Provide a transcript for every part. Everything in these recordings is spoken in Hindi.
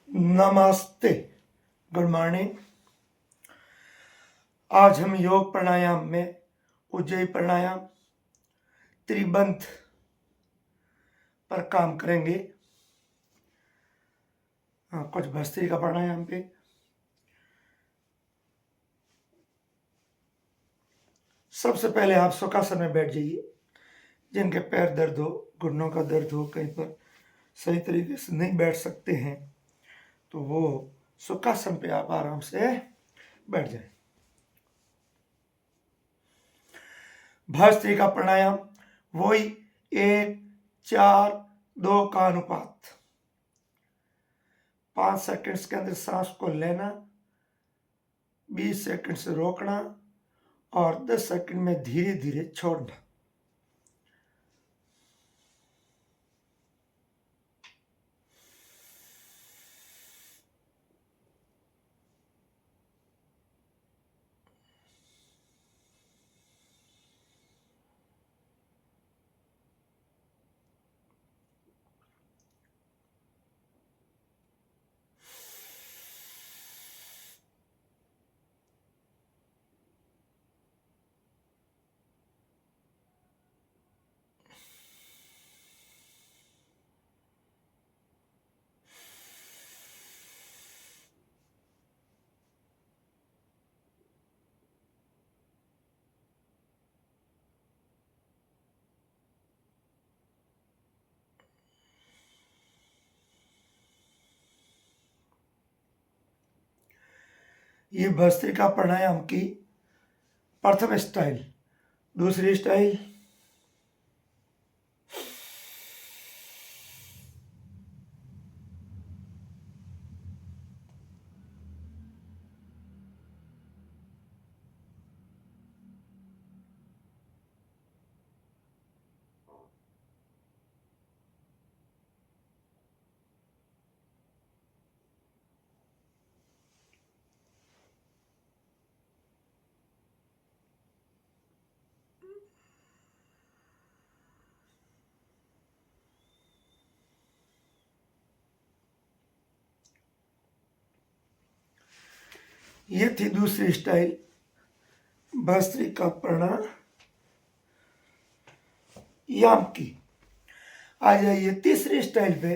नमस्ते, गुड मॉर्निंग। आज हम योग प्राणायाम में उज्जयी प्राणायाम त्रिबंध पर काम करेंगे। कुछ भस्त्रिका प्राणायाम पे। सबसे पहले आप सुखासन में बैठ जाइए। जिनके पैर दर्द हो, घुटनों का दर्द हो, कहीं पर सही तरीके से नहीं बैठ सकते हैं तो वो सुखासन पे आप आराम से बैठ जाएं। भस्त्रिका प्राणायाम वही 1-4-2 का अनुपात। 5 सेकंड्स के अंदर सांस को लेना, 20 सेकंड से रोकना और 10 सेकंड में धीरे धीरे छोड़ना। ये भस्त्रिका प्राणायाम की प्रथम स्टाइल। दूसरी स्टाइल ये थी दूसरी स्टाइल भस्त्रिका प्राणायाम की। आ जाइए तीसरी स्टाइल पे।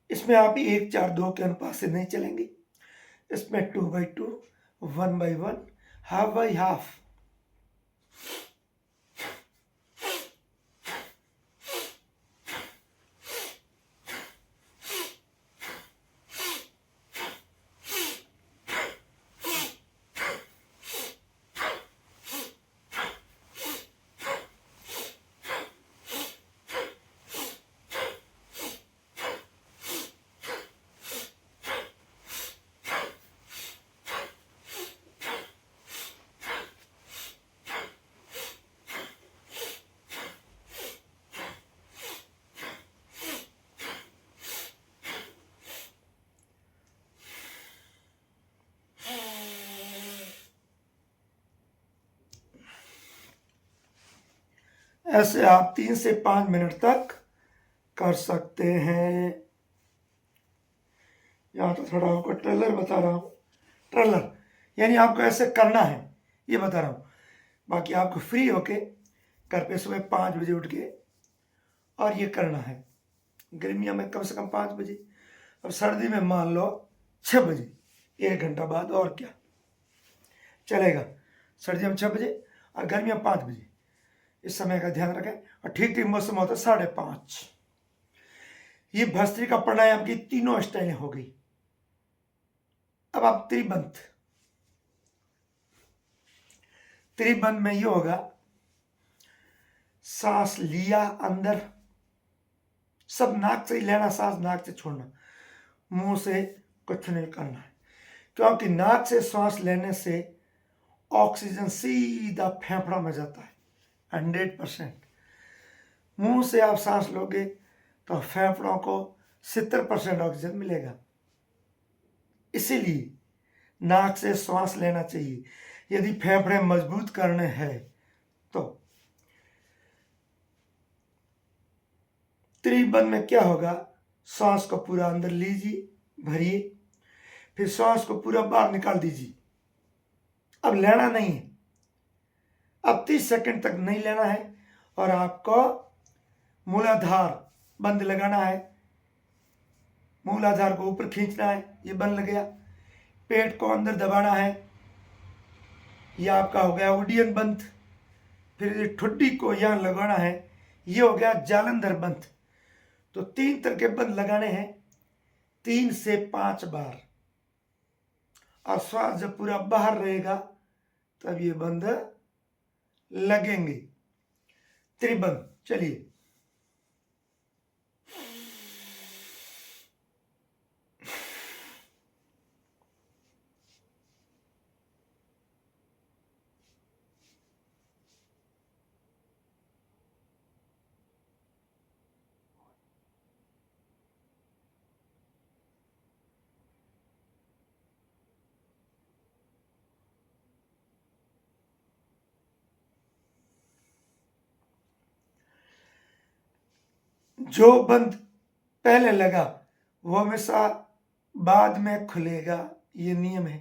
इसमें आप 1-4-2 के अनुपात से नहीं चलेंगे। इसमें 2/2, 1/1, हाफ बाई हाफ। ऐसे आप 3 से 5 मिनट तक कर सकते हैं। यहाँ तो थोड़ा आपको ट्रेलर बता रहा हूँ। ट्रेलर यानी आपको ऐसे करना है, ये बता रहा हूँ। बाकी आपको फ्री होके घर पे सुबह 5 बजे उठ के और ये करना है। गर्मियों में कम से कम 5 बजे और सर्दी में मान लो 6 बजे, 1 घंटा बाद। और क्या चलेगा। सर्दियों में 6 बजे और गर्मियों में 5 बजे। इस समय का ध्यान रखें। और ठीक ठीक मौसम होता है 5:30। ये भस्त्रिका प्राणायाम की तीनों स्टाइलें हो गई। अब आप त्रिबंध में ये होगा, सांस लिया अंदर, सब नाक से ही लेना, सांस नाक से छोड़ना, मुंह से कुछ नहीं करना है। क्योंकि नाक से सांस लेने से ऑक्सीजन सीधा फेफड़ों में जाता है 100%। मुंह से आप सांस लोगे तो फेफड़ों को 70% ऑक्सीजन मिलेगा। इसीलिए नाक से श्वास लेना चाहिए यदि फेफड़े मजबूत करने हैं तो। त्रिबंध में क्या होगा, सांस को पूरा अंदर लीजिए, भरिए, फिर सांस को पूरा बाहर निकाल दीजिए। अब लेना नहीं है, अब 30 सेकंड तक नहीं लेना है, और आपको मूलाधार बंद लगाना है, मूलाधार को ऊपर खींचना है, ये बंद लग गया। पेट को अंदर दबाना है, ये आपका हो गया उड्डयन बंद। फिर ये ठुड्डी को यहाँ लगाना है, ये हो गया जालंधर बंद। तो 3 तरह के बंद लगाने हैं, 3 से 5 बार, और श्वास जब पूरा बाहर रहेगा तब ये बंद लगेंगे। त्रिबंध, चलिए। जो बंद पहले लगा वो हमेशा बाद में खुलेगा, ये नियम है।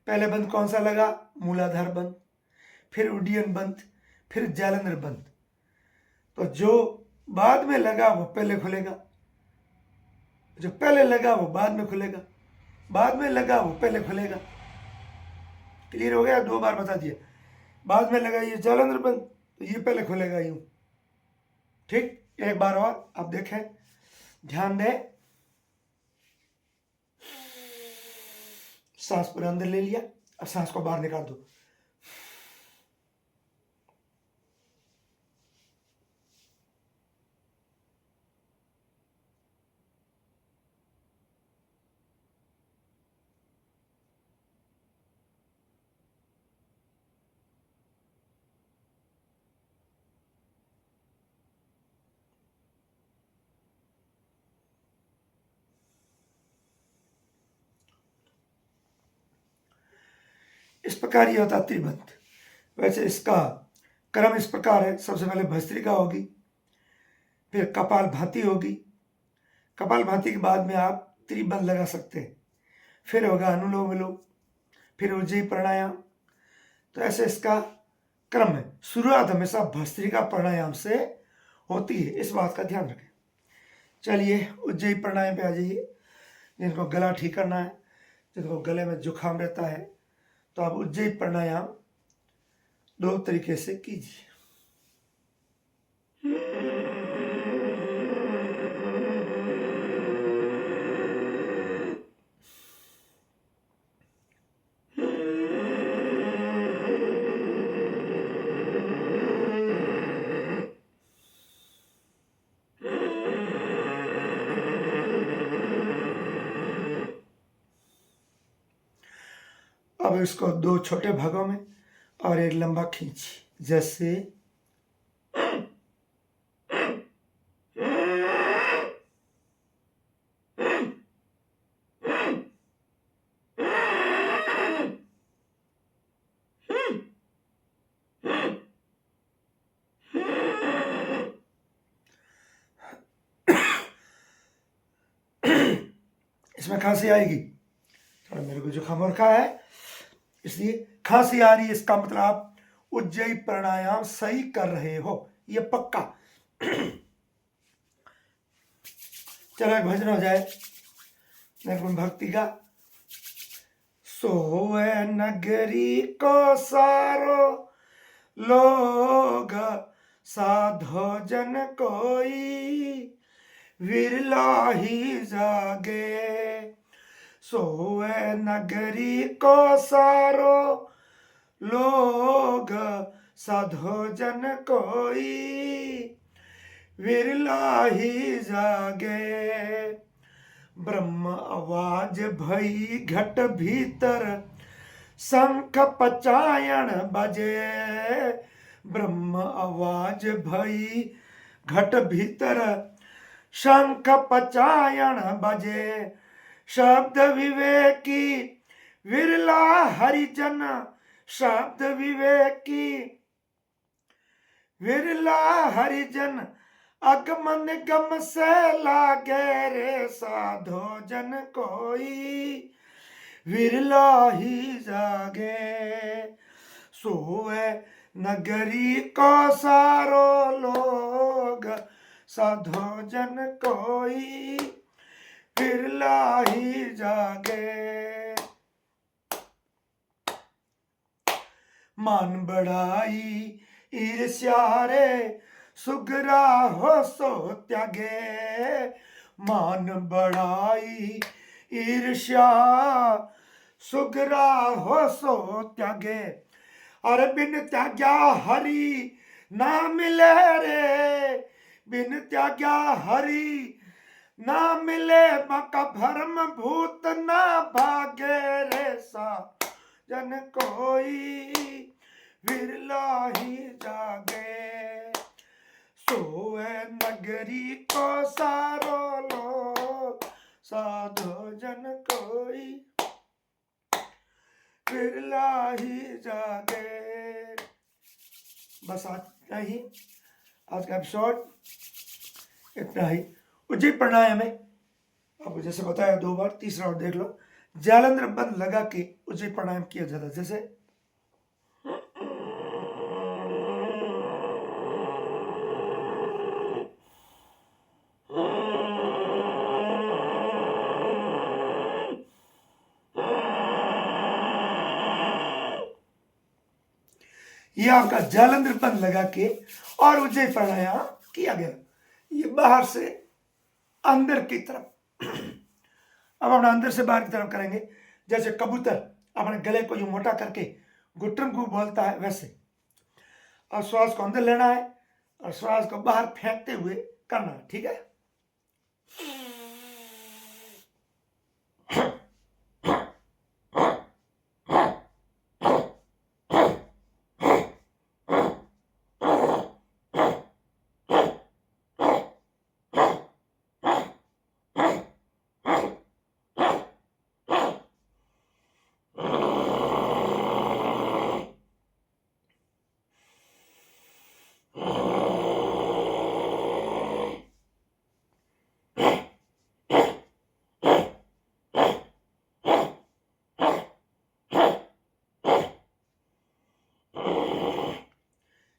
पहले बंद कौन सा लगा? मूलाधार बंद, फिर उड्डयन बंद, फिर जालंधर बंद। तो जो बाद में लगा वो पहले खुलेगा, जो पहले लगा वो बाद में खुलेगा, बाद में लगा वो पहले खुलेगा। क्लियर हो गया? 2 बार बता दिया। बाद में लगा ये जालंधर बंद, तो ये पहले खुलेगा यूं। ठीक, एक बार और आप देखें, ध्यान दें। सांस पूरा अंदर ले लिया, अब सांस को बाहर निकाल दो। इस प्रकार ये होता त्रिबंध। वैसे इसका क्रम इस प्रकार है, सबसे पहले भस्त्रिका होगी, फिर कपाल भाती होगी, कपाल भाती के बाद में आप त्रिबंध लगा सकते हैं, फिर होगा अनुलोम विलोम, फिर उज्जयी प्राणायाम। तो ऐसे इसका क्रम है। शुरुआत हमेशा भस्त्रिका प्राणायाम से होती है, इस बात का ध्यान रखें। चलिए उज्जयी प्राणायाम पे आ जाइए। जिनको गला ठीक करना है, जिनको गले में जुकाम रहता है, तो आप उज्जयी प्राणायाम 2 तरीके से कीजिए। अब इसको 2 छोटे भागों में और एक लंबा खींचिए, जैसे इसमें खांसी आएगी, थोड़ा मेरे को जुकाम रखा है इसलिए खांसी आ रही है, इसका मतलब आप उज्जयी प्राणायाम सही कर रहे हो, ये पक्का। चलो एक भजन हो जाए निर्गुण भक्ति का। सोए नगरी को सारो लोग, साधो जन कोई विरला ही जागे। सोए नगरी को सारो लोग, साधो जन कोई विरला ही जागे। ब्रह्म आवाज भई घट भीतर, शंख पचायन बजे। ब्रह्म आवाज भई घट भीतर, शंख पचायन बजे। शब्द विवेकी विरला हरिजन, शब्द विवेकी विरला हरिजन। अगमन गम से लागे साधो जन कोई, विरला ही जागे। सोए नगरी को सारो लोग, साधो जन कोई, विरला ही जागे। मान बढ़ाई ईर्ष्या रे, सुगरा हो सो त्यागे। मान बढ़ाई ईर्ष्या, सुगरा हो सो त्यागे। अरे बिन त्याग्या हरि ना मिले रे, बिन त्याग्या हरि ना मिले। मका भरम भूत ना भागे रे, सा जन कोई, विरला ही जागे। सोए नगरी को सारो लोग, साधो जन कोई, विरला ही जागे। बस इतना ही आज का एपिसोड, इतना ही। उज्जैन प्राणायाम में आपको जैसे बताया 2 बार, तीसरा और देख लो। जालंधर बंद लगा के उज्जैन प्राणायाम किया जाता है। जैसे ये आपका जालंधर बंद लगा के और उज्जैन प्राणायाम किया गया। ये बाहर से अंदर की तरफ, अब अपना अंदर से बाहर की तरफ करेंगे। जैसे कबूतर अपने गले को यूं मोटा करके घुटन को बोलता है, वैसे। और श्वास को अंदर लेना है और श्वास को बाहर फेंकते हुए करना है, ठीक है।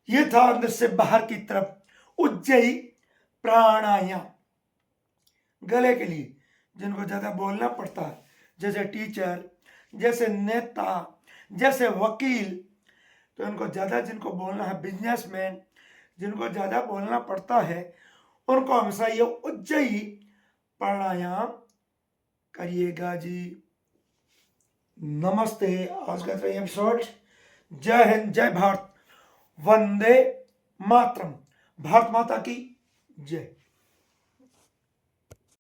ये था अंदर से बाहर की तरफ उज्जयी प्राणायाम। गले के लिए जिनको ज्यादा बोलना पड़ता है, जैसे टीचर, जैसे नेता, जैसे वकील, तो इनको ज्यादा जिनको बोलना है, बिजनेसमैन, जिनको ज्यादा बोलना पड़ता है, उनको हमेशा ये उज्जयी प्राणायाम करिएगा जी। नमस्ते। आज का एपिसोड। जय हिंद, जय भारत, वंदे मातरम। भारत माता की जय।